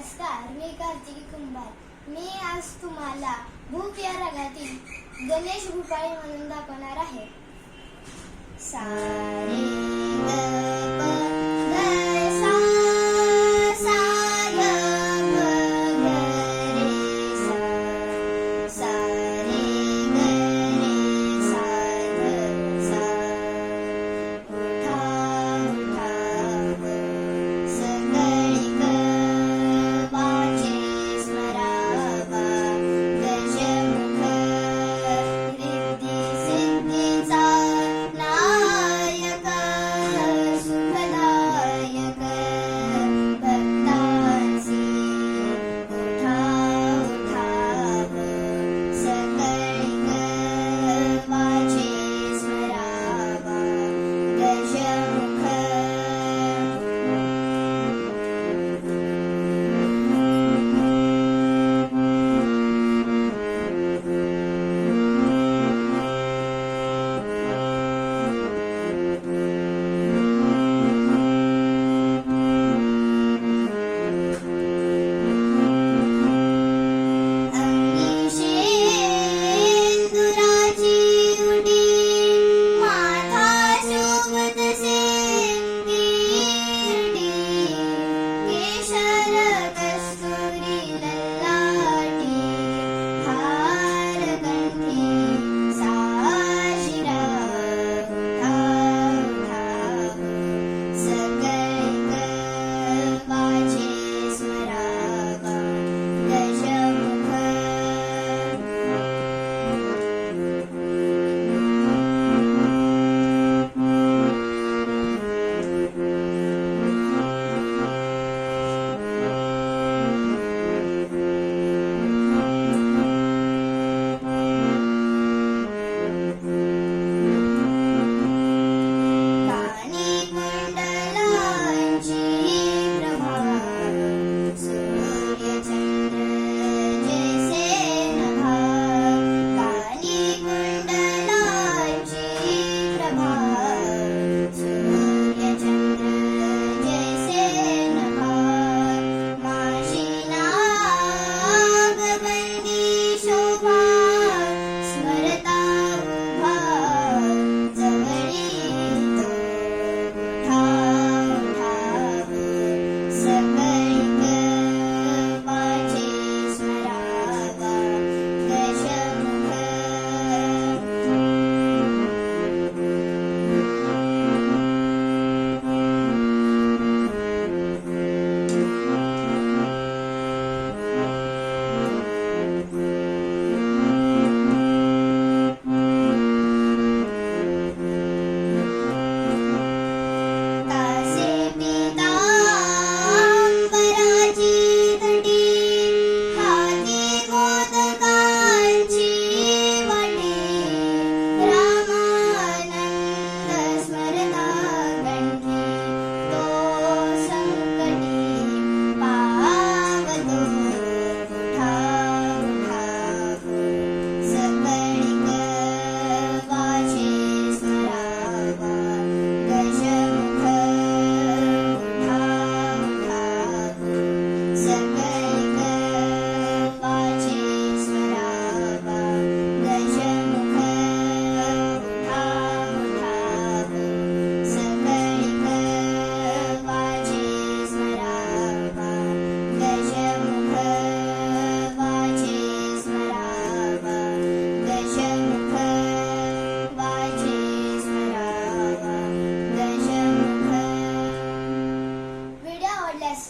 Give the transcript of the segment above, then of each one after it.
नमस्कार, मी कार्तिकी कुंभार. मी आज तुम्हाला भूप या रागातील गणेश भूपाळी म्हणून दाखवणार आहे. सा रे ग प ध सा सा ग प ग रे सा सा रे ग रे सा ग सा उठा उठा सगळी वाचे स्मरावा गजमुख रिद्धी सिद्धीचा नायक सुखदायक भक्तांसी उठा उठाव सगळी वाचे स्मरावा गजमुख.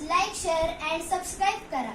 लाईक, शेअर अँड सबस्क्राईब करा.